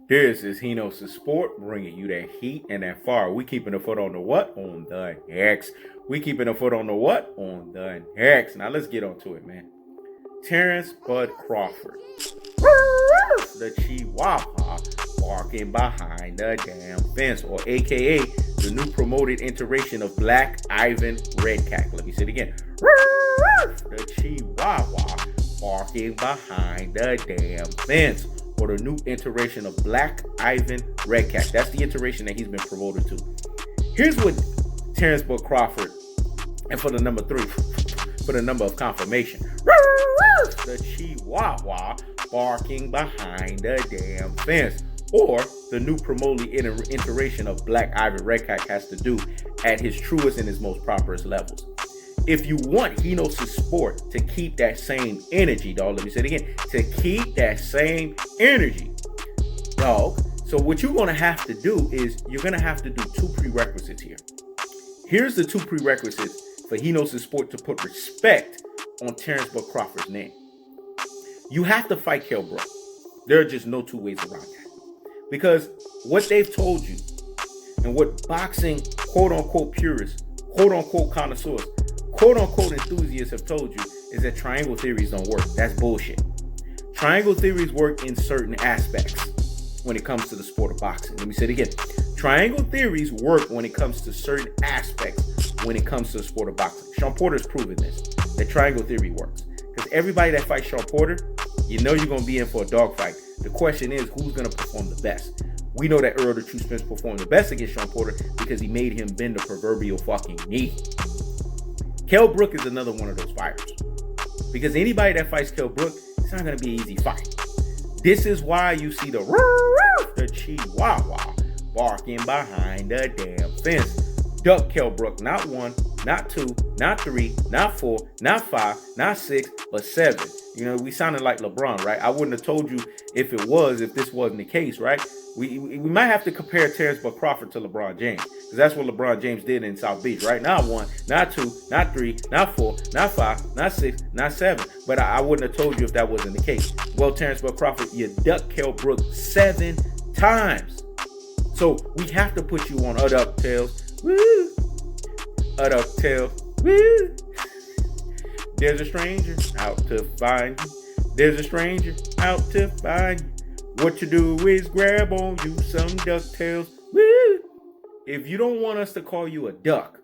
This is Hino's Sport, bringing you that heat and that fire. We keeping the foot on the what? On the X. We keeping the foot on the what? On the X. Now let's get on to it, man. Terence Bud Crawford, the Chihuahua, barking behind the damn fence, or AKA the new promoted iteration of Black Ivan Redcat. Let me say it again. The Chihuahua, barking behind the damn fence, or the new iteration of Black Ivan Redcat. That's the iteration that he's been promoted to. Here's what Terence Bud Crawford, and for the number 3, for the number of confirmation, the Chihuahua barking behind the damn fence, or the new promoted iteration of Black Ivan Redcat has to do at his truest and his most properest levels. If you want Hino's Sport to keep that same energy, dog, let me say it again, to keep that same energy, dog, so what you're going to have to do is you're going to have to do 2 prerequisites here. Here's the 2 prerequisites for Hino's Sport to put respect on Terence Bud Crawford's name. You have to fight Kell Brook. There are just no 2 ways around that. Because what they've told you, and what boxing quote-unquote purists, quote-unquote connoisseurs, quote-unquote enthusiasts have told you, is that triangle theories don't work. That's bullshit. Triangle theories work in certain aspects when it comes to the sport of boxing. Let me say it again. Triangle theories work when it comes to certain aspects when it comes to the sport of boxing. Sean Porter's proven this, that triangle theory works. Because everybody that fights Sean Porter, you know you're going to be in for a dogfight. The question is, who's going to perform the best? We know that Earl the True Spence performed the best against Sean Porter because he made him bend the proverbial fucking knee. Kell Brook is another one of those fighters. Because anybody that fights Kell Brook, it's not going to be an easy fight. This is why you see the Chihuahua barking behind the damn fence. Duck Kell Brook, not 1, not 2, not 3, not 4, not 5, not 6, but 7. You know, we sounded like LeBron, right? I wouldn't have told you if this wasn't the case, right? We might have to compare Terence Bud Crawford to LeBron James, because that's what LeBron James did in South Beach, right? Not 1, not 2, not 3, not 4, not 5, not 6, not 7. But I wouldn't have told you if that wasn't the case. Well, Terence Bud Crawford, you ducked Kell Brook 7 times. So we have to put you on DuckTales. Woo! DuckTales. Woo! There's a stranger out to find you. There's a stranger out to find you. What you do is grab on you some DuckTales. Woo! If you don't want us to call you a duck,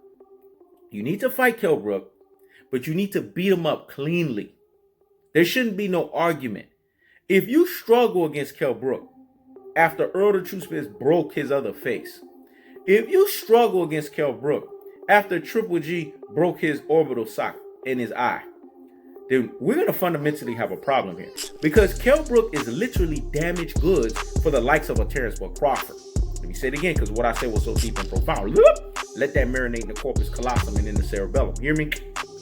you need to fight Kell Brook, but you need to beat him up cleanly. There shouldn't be no argument. If you struggle against Kell Brook after Earl the True Spence broke his other face, if you struggle against Kell Brook after Triple G broke his orbital socket in his eye, then we're going to fundamentally have a problem here. Because Kell Brook is literally damaged goods for the likes of a Terence Bud Crawford. Let me say it again, because what I said was so deep and profound. Let that marinate in the corpus callosum and in the cerebellum. Hear me?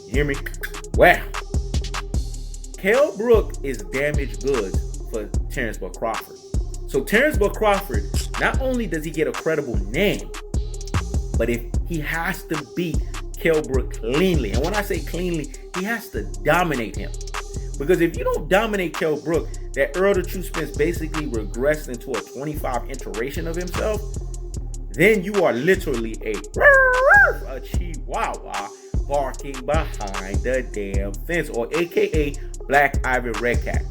Hear me? Wow. Kell Brook is damaged goods for Terence Bud Crawford. So Terence Bud Crawford, not only does he get a credible name, but if he has to beat Kell Brook cleanly. And when I say cleanly, he has to dominate him. Because if you don't dominate Kell Brook, that Earl the True Spence basically regressed into a 25 iteration of himself, then you are literally a Chihuahua barking behind the damn fence, or AKA Black Ivan Redcat.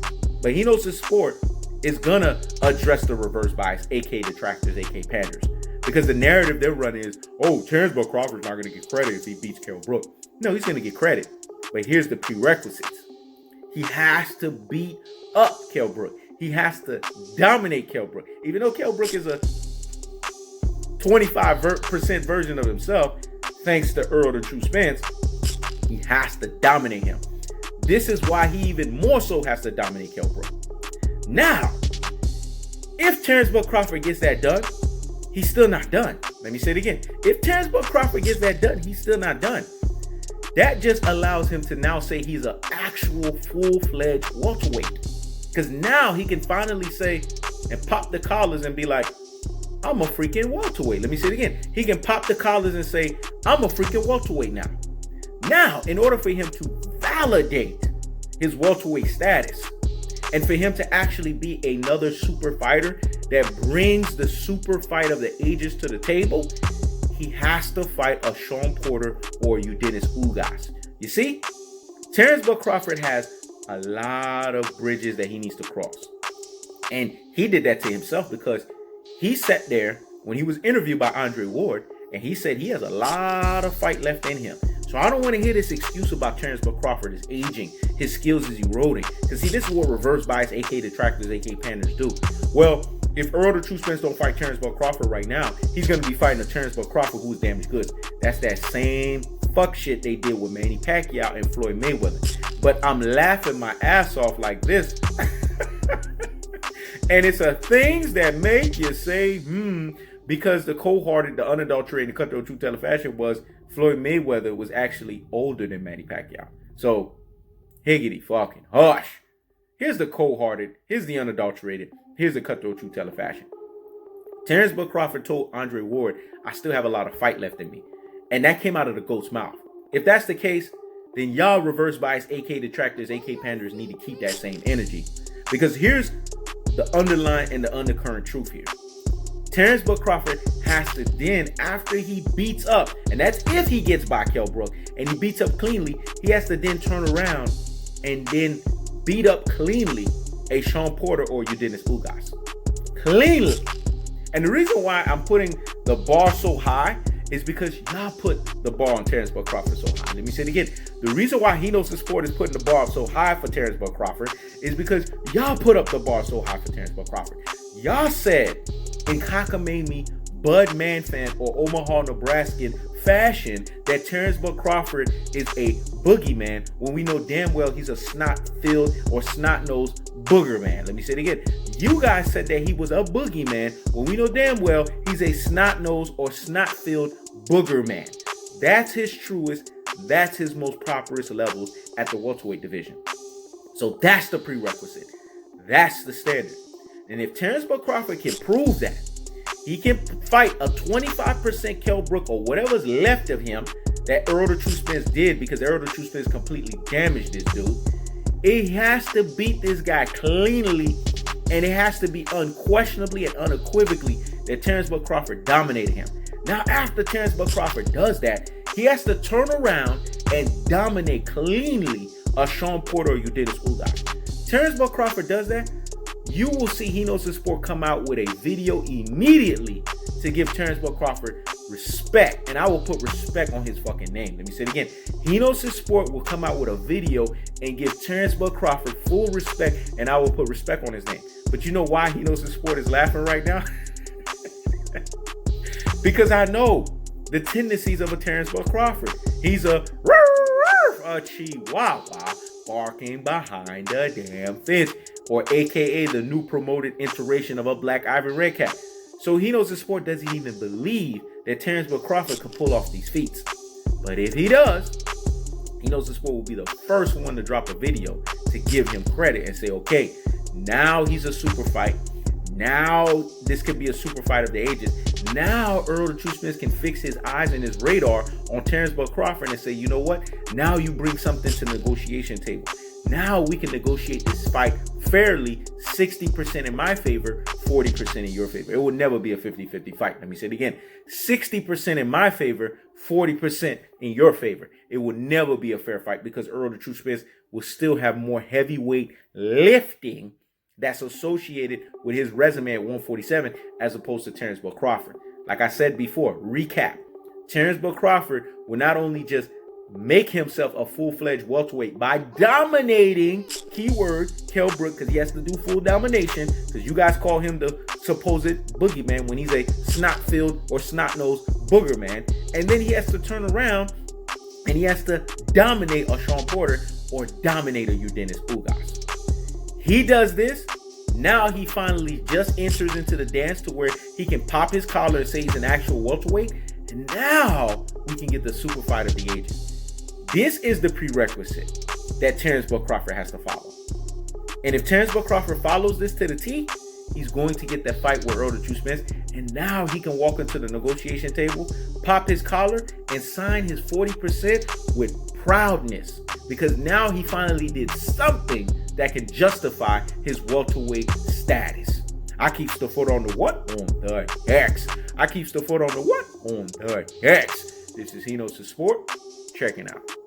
But Hino's Sport is gonna address the reverse bias, aka detractors, aka panders. Because the narrative they're running is, oh, Terence Bud Crawford's not going to get credit if he beats Kell Brook. No, he's going to get credit. But here's the prerequisites. He has to beat up Kell Brook. He has to dominate Kell Brook. Even though Kell Brook is a 25% version of himself, thanks to Earl the True Spence, he has to dominate him. This is why he even more so has to dominate Kell Brook. Now, if Terence Bud Crawford gets that done, he's still not done. Let me say it again. If Terence Bud Crawford gets that done, he's still not done. That just allows him to now say he's an actual full-fledged welterweight. Because now he can finally say and pop the collars and be like, I'm a freaking welterweight. Let me say it again. He can pop the collars and say, I'm a freaking welterweight now. Now, in order for him to validate his welterweight status, And for him to actually be another super fighter that brings the super fight of the ages to the table, he has to fight a Sean Porter or Ugas. You see, Terence Bud Crawford has a lot of bridges that he needs to cross. And he did that to himself because he sat there when he was interviewed by Andre Ward, and he said he has a lot of fight left in him. So I don't want to hear this excuse about Terence Bud Crawford is aging, his skills is eroding. Because see, this is what reverse bias, aka detractors, aka panders do. Well, if Earl the True Spence don't fight Terence Bud Crawford right now, he's going to be fighting a Terence Bud Crawford who's damaged goods. That's that same fuck shit they did with Manny Pacquiao and Floyd Mayweather. But I'm laughing my ass off like this. And it's a things that make you say, because the cold-hearted, the unadulterated, cutthroat true teller fashion was Floyd Mayweather was actually older than Manny Pacquiao. So, higgity fucking hush. Here's the cold-hearted, here's the unadulterated, here's the cutthroat true teller fashion. Terence Bud Crawford told Andre Ward, I still have a lot of fight left in me. And that came out of the GOAT's mouth. If that's the case, then y'all reverse bias, AK detractors, AK panders need to keep that same energy. Because here's the underlying and the undercurrent truth here. Terence Bud Crawford has to then, after he beats up, and that's if he gets by Kell Brook, and he beats up cleanly, he has to then turn around and then beat up cleanly a Sean Porter or Ugas. Cleanly. And the reason why I'm putting the bar so high is because y'all put the bar on Terence Bud Crawford so high. Let me say it again. The reason why He Knows His Sport is putting the bar up so high for Terence Bud Crawford is because y'all put up the bar so high for Terence Bud Crawford. Y'all said in cockamamie Bud Manfan or Omaha, Nebraskan fashion that Terence Bud Crawford is a boogeyman when we know damn well he's a snot-filled or snot-nosed booger man. Let me say it again. You guys said that he was a boogeyman when we know damn well he's a snot-nosed or snot-filled booger man. That's his truest, that's his most properest levels at the welterweight division. So that's the prerequisite. That's the standard. And if Terence Bud Crawford can prove that, he can fight a 25% Kell Brook or whatever's left of him that Earl the True Spence did, because Earl the True Spence completely damaged this dude. It has to beat this guy cleanly, and it has to be unquestionably and unequivocally that Terence Bud Crawford dominated him. Now, after Terence Bud Crawford does that, he has to turn around and dominate cleanly a Sean Porter or Ugas. Terence Bud Crawford does that, you will see He Knows His Sport come out with a video immediately to give Terence Bud Crawford respect. And I will put respect on his fucking name. Let me say it again. He Knows His Sport will come out with a video and give Terence Bud Crawford full respect, and I will put respect on his name. But you know why He Knows His Sport is laughing right now? Because I know the tendencies of a Terence Bud Crawford. He's a chihuahua barking behind the damn fence, or aka the new promoted iteration of a black Ivory Red Cat. So He Knows His Sport doesn't even believe that Terence Bud Crawford can pull off these feats. But if he does, He Knows His Sport will be the first one to drop a video to give him credit and say, okay, now he's a super fight. Now this could be a super fight of the ages. Now Earl the True Spence can fix his eyes and his radar on Terence Bud Crawford and say, you know what? Now you bring something to the negotiation table. Now we can negotiate this fight fairly, 60% in my favor, 40% in your favor. It will never be a 50-50 fight. Let me say it again. 60% in my favor, 40% in your favor. It will never be a fair fight because Earl the True Spence will still have more heavyweight lifting that's associated with his resume at 147 as opposed to Terence Bud Crawford. Like I said before, recap. Terence Bud Crawford will not only just make himself a full-fledged welterweight by dominating, keyword, Kell Brook, because he has to do full domination, because you guys call him the supposed boogeyman when he's a snot-filled or snot-nosed booger man. And then he has to turn around and he has to dominate a Sean Porter or dominate a Ugas. He does this. Now he finally just enters into the dance to where he can pop his collar and say he's an actual welterweight. And now we can get the super fight of the ages. This is the prerequisite that Terence Bud Crawford has to follow. And if Terence Bud Crawford follows this to the T, he's going to get that fight with Earl the True Spence. And now he can walk into the negotiation table, pop his collar, and sign his 40% with proudness. Because now he finally did something that can justify his welterweight status. I keeps the foot on the what? On the X. I keeps the foot on the what? On the X. This is Henos the Sport. Checking out.